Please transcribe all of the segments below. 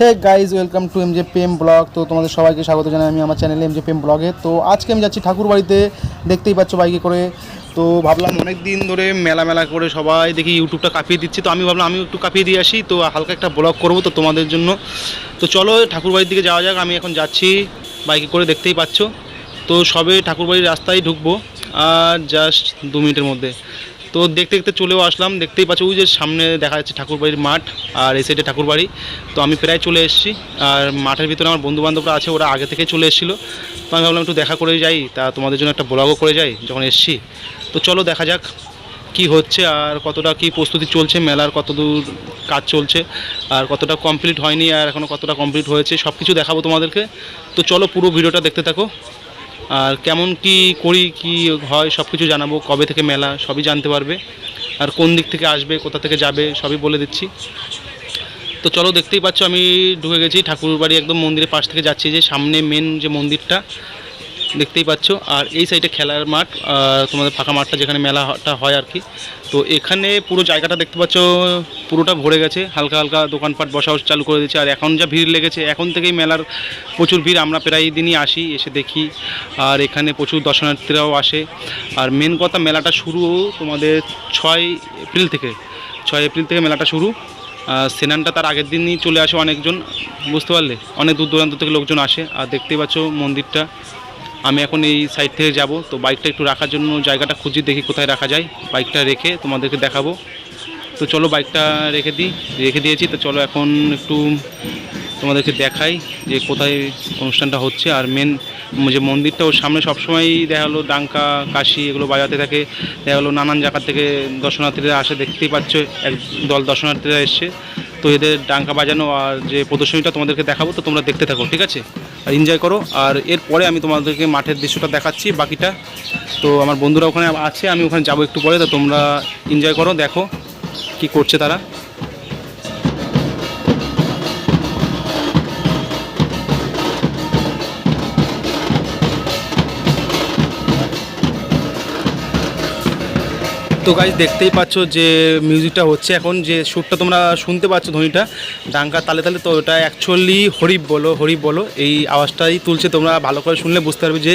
Hey guys, welcome to MJ Prem vlog. তো তোমাদের সবাইকে স্বাগত জানাই আমি আমার চ্যানেলে এমজে প্রেম ব্লগে। তো আজকে আমি যাচ্ছি ঠাকুর বাড়িতে, দেখতেই পাচ্ছ বাইকে করে। তো ভাবলাম অনেক দিন ধরে মেলা মেলা করে সবাই দেখি ইউটিউবটা কাঁপিয়ে দিচ্ছি, তো আমি ভাবলাম আমি একটু কাঁপিয়ে দিয়ে আসি, তো হালকা একটা ব্লগ করবো তো তোমাদের জন্য। তো চলো ঠাকুর বাড়ির দিকে যাওয়া যাক। আমি এখন যাচ্ছি বাইকে করে, দেখতেই পাচ্ছ। তো সবে ঠাকুর বাড়ির রাস্তায় ঢুকবো আর জাস্ট 2 মিনিটের মধ্যে। তো দেখতে দেখতে চলেও আসলাম, দেখতেই পাচ্ছ ওই যে সামনে দেখা যাচ্ছে ঠাকুরবাড়ির মাঠ, আর এই সাইডে ঠাকুরবাড়ি। তো আমি প্রায় চলে এসেছি, আর মাঠের ভিতরে আমার বন্ধুবান্ধবরা আছে, ওরা আগে থেকে চলে এসেছিলো। তো আমি ভাবলাম একটু দেখা করে যাই, তা তোমাদের জন্য একটা ব্লগও করে যাই যখন এসেছি। তো চলো দেখা যাক কি হচ্ছে আর কতটা কি প্রস্তুতি চলছে, মেলার কতদূর কাজ চলছে, আর কতটা কমপ্লিট হয়নি, আর এখনও কতটা কমপ্লিট হয়েছে, সব কিছু দেখাবো তোমাদেরকে। তো চলো পুরো ভিডিওটা দেখতে থাকো, আর কেমন কি করি কি হয় সব কিছু জানাবো। কবে থেকে মেলা সবই জানতে পারবে, আর কোন দিক থেকে আসবে কোথা থেকে যাবে সবই বলে দিচ্ছি। তো চলো, দেখতেই পাচ্ছ আমি ঢুকে গেছি ঠাকুরবাড়ি, একদম মন্দিরের পাশ থেকে যাচ্ছি, যে সামনে মেন যে মন্দিরটা দেখতেই পাচ্ছ, আর এই সাইডে খেলার মাঠ, তোমাদের ফাঁকা মাঠটা যেখানে মেলাটা হয় আর কি। তো এখানে পুরো জায়গাটা দেখতে পাচ্ছ পুরোটা ভরে গেছে, হালকা হালকা দোকানপাট বসাও চালু করে দিচ্ছে। আর এখন যা ভিড় লেগেছে, এখন থেকেই মেলার প্রচুর ভিড়, আমরা প্রায় দিনই আসি, এসে দেখি। আর এখানে প্রচুর দর্শনার্থীরাও আসে। আর মেন কথা, মেলাটা শুরু তোমাদের 6 এপ্রিল থেকে। 6 এপ্রিল থেকে মেলাটা শুরু। স্নানটা তার আগের দিনই চলে আসে অনেকজন, বুঝতে পারলে, অনেক দূর দূরান্ত থেকে লোকজন আসে। আর দেখতেই পাচ্ছ মন্দিরটা। আমি এখন এই সাইড থেকে যাব, তো বাইকটা একটু রাখার জন্য জায়গাটা খুঁজি, দেখি কোথায় রাখা যায়। বাইকটা রেখে তোমাদেরকে দেখাবো। তো চলো বাইকটা রেখে দিয়েছি। তো চলো এখন একটু তোমাদেরকে দেখাই যে কোথায় অনুষ্ঠানটা হচ্ছে। আর মেন যে মন্দিরটা, ওর সামনে সবসময়ই দেখা হলো ডাঙ্কা কাশি এগুলো বাজাতে থাকে, দেখা হলো নানান জায়গা থেকে দর্শনার্থীরা আসে, দেখতেই পাচ্ছ এক দল দর্শনার্থীরা এসছে। তো এদের ডাঙ্কা বাজানো আর যে প্রদর্শনীটা তোমাদেরকে দেখাবো, তো তোমরা দেখতে থাকো, ঠিক আছে, আর এনজয় করো। আর এরপরে আমি তোমাদেরকে মাঠের দৃশ্যটা দেখাচ্ছি বাকিটা। তো আমার বন্ধুরা ওখানে আছে, আমি ওখানে যাবো একটু পরে। তো তোমরা এনজয় করো, দেখো কি করছে তারা। তো গাইজ দেখতেই পাচ্ছ যে মিউজিকটা হচ্ছে এখন, যে সুরটা তোমরা শুনতে পাচ্ছ, ধ্বনিটা ডাঙ্কা তালে তালে, তো ওটা অ্যাকচুয়ালি হরিব বলো এই আওয়াজটাই তুলছে। তোমরা ভালো করে শুনলে বুঝতে পারবে যে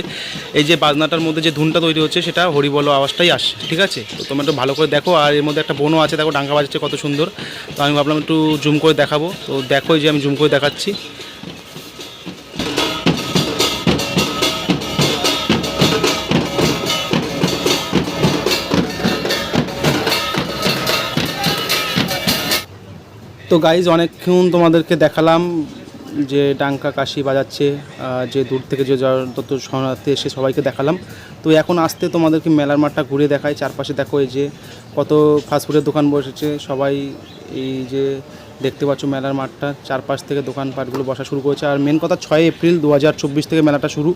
এই যে বাজনাটার মধ্যে যে ধুনটা তৈরি হচ্ছে, সেটা হরি বলো আওয়াজটাই আসছে, ঠিক আছে। তো তোমরা একটু ভালো করে দেখো। আর এর মধ্যে একটা বোনও আছে, দেখো ডাঙ্কা বাজাচ্ছে কত সুন্দর। তো আমি ভাবলাম একটু জুম করে দেখাবো। তো দেখো এই যে আমি জুম করে দেখাচ্ছি। তো গাইজ অনেকক্ষণ তোমাদেরকে দেখালাম যে ডাঙ্কা কাশি বাজাচ্ছে, যে দূর থেকে যে যত শরণার্থী এসে সবাইকে দেখালাম। তো এখন আসতে তোমাদেরকে মেলার মাঠটা ঘুরে দেখাই। চারপাশে দেখো এই যে কত ফাস্টফুডের দোকান বসেছে, সবাই এই যে দেখতে পাচ্ছ মেলার মাঠটা চারপাশ থেকে দোকানপাটগুলো বসা শুরু করেছে। আর মেন কথা, 6 এপ্রিল 2024 থেকে মেলাটা শুরু।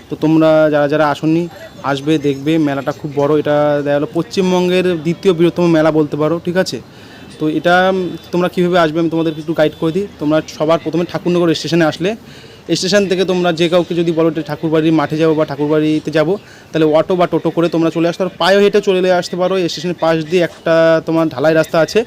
তো তোমরা যারা যারা আসনি আসবে, দেখবে মেলাটা খুব বড়। এটা দেখা গেলো পশ্চিমবঙ্গের দ্বিতীয় বৃহত্তম মেলা বলতে পারো, ঠিক আছে। তো এটা তোমরা কীভাবে আসবে আমি তোমাদেরকে একটু গাইড করে দিই। তোমরা সবার প্রথমে ঠাকুরনগর স্টেশনে আসলে, স্টেশন থেকে তোমরা যে কাউকে যদি বলো ঠাকুরবাড়ির মাঠে যাবো বা ঠাকুরবাড়িতে যাবো, তাহলে অটো বা টোটো করে তোমরা চলে আসতে পারো। পায়েও হেঁটে চলে আসতে পারো। স্টেশনের পাশ দিয়ে একটা তোমার ঢালাই রাস্তা আছে,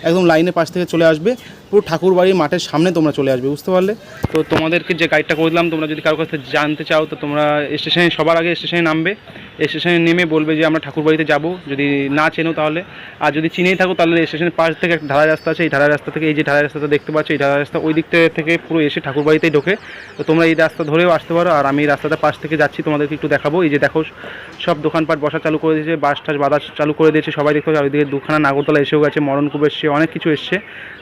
একদম লাইনের পাশ থেকে চলে আসবে, পুরো ঠাকুরবাড়ির মাঠের সামনে তোমরা চলে আসবে, বুঝতে পারলে। তো তোমাদেরকে যে গাইডটা করে দিলাম, তোমরা যদি কারোর কাছে জানতে চাও, তো তোমরা স্টেশনে সবার আগে স্টেশনে নামবে। স্টেশনে নেমে বলবে যে আমরা ঠাকুরবাড়িতে যাব, যদি না চেনো তাহলে। আর যদি চিনেই থাকো তাহলে স্টেশনের পাশ থেকে একটা ঢালাই রাস্তা আছে, এই ঢালাই রাস্তা থেকে, এই যে ঢালাই রাস্তাটা দেখতে পাচ্ছ, এই ঢালাই রাস্তা ওই দিক থেকে পুরো এসে ঠাকুরবাড়িতেই ঢোকে। তো তোমরা এই রাস্তা ধরেও আসতে পারো। আর আমি এই রাস্তাটার পাশ থেকে যাচ্ছি, তোমাদেরকে একটু দেখাবো। এই যে দেখো সব দোকানপাট বসা চালু করে দিয়েছে, বাস টাস বাধা চালু করে দিয়েছে, সবাই দেখতে পাচ্ছি। আর ওইদিকে দুখানা নাগরতলা এসেও গেছে, মরণকূপ এসছে, অনেক কিছু এসছে।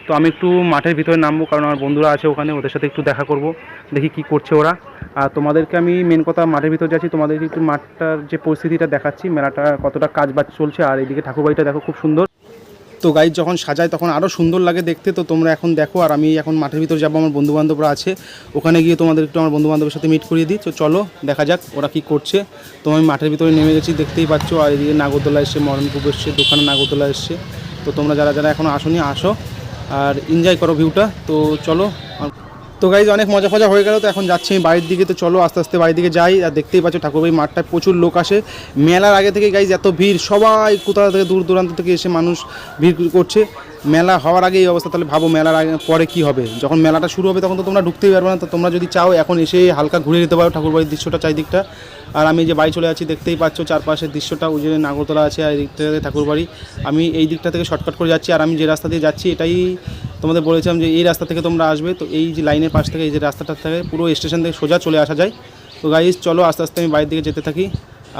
তো আমি একটু মাঠের ভিতরে নামবো, কারণ আমার বন্ধুরা আছে ওখানে, ওদের সাথে একটু দেখা করব, দেখি কি করছে ওরা। আর তোমাদেরকে আমি মেন কথা মাঠের ভিতরে যাচ্ছি, তোমাদেরকে একটু মাঠটার যে পরিস্থিতিটা দেখাচ্ছি, মেলাটা কতটা কাজ বাজ চলছে। আর এইদিকে ঠাকুরবাড়িটা দেখো খুব সুন্দর। তো গাইজ যখন সাজায় তখন আরও সুন্দর লাগে দেখতে। তো তোমরা এখন দেখো, আর আমি এখন মাঠের ভিতরে যাবো, আমার বন্ধুবান্ধবরা আছে ওখানে, গিয়ে তোমাদের একটু আমার বন্ধুবান্ধবের সাথে মিট করিয়ে দিই। তো চলো দেখা যাক ওরা কী করছে। তো আমি মাঠের ভিতরে নেমে গেছি, দেখতেই পাচ্ছ। আর এদিকে নাগরদোলা এসছে, মরণকূপ এসছে, দোকানে নাগরদোলা এসছে। তো তোমরা যারা যারা এখনও আসোনি আসো আর এনজয় করো ভিউটা। তো চলো। তো গাইজ অনেক মজা ফজা হয়ে গেল। তো এখন যাচ্ছি আমি বাড়ির দিকে। তো চলো আস্তে আস্তে বাড়ির দিকে যাই। আর দেখতেই পাচ্ছ ঠাকুরবাড়ির মাঠটায় প্রচুর লোক আসে। মেলার আগে থেকে গাইজ এত ভিড়, সবাই কোথা থেকে দূর দূরান্ত থেকে এসে মানুষ ভিড় করছে। মেলা হওয়ার আগে এই অবস্থা, তাহলে ভাবো মেলার আগে পরে কী হবে। যখন মেলাটা শুরু হবে তখন তো তোমরা ঢুকতেই পারবে না। তো তোমরা যদি চাও এখন এসে হালকা ঘুরে যেতে পারো ঠাকুরবাড়ির দৃশ্যটা চারিদিকটা। আর আমি যে বাড়ি চলে যাচ্ছি দেখতেই পাচ্ছ চারপাশের দৃশ্যটা, ওই যে নাগরতলা আছে আর এই দিক থেকে ঠাকুরবাড়ি। আমি এই দিকটা থেকে শর্টকাট করে যাচ্ছি, আর আমি যে রাস্তা দিয়ে যাচ্ছি এটাই তোমাদের বলেছিলাম যে এই রাস্তা থেকে তোমরা আসবে। তো এই যে লাইনের পাশ থেকে এই যে রাস্তাটা থেকে পুরো স্টেশন থেকে সোজা চলে আসা যায়। তো গাইজ চলো আস্তে আস্তে আমি বাড়ির দিকে যেতে থাকি।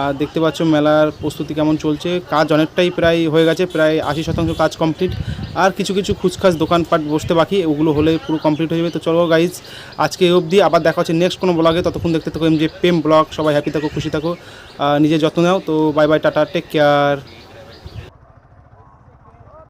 আর দেখতে পাচ্ছ মেলার প্রস্তুতি কেমন চলছে, কাজ অনেকটাই প্রায় হয়ে গেছে, প্রায় 80% কাজ কমপ্লিট। আর কিছু কিছু খুচখাচ দোকানপাট বসতে বাকি, ওগুলো হলে পুরো কমপ্লিট হয়ে যাবে। তো চলো গাইজ আজকে এই অবধি, আবার দেখা হচ্ছে নেক্সট কোনো ব্লগে। ততক্ষণ দেখতে থাকো MJ প্রেম ব্লগ। সবাই হ্যাপি থাকো, খুশি থাকো, নিজের যত্ন নাও। তো bye bye, tata, take care.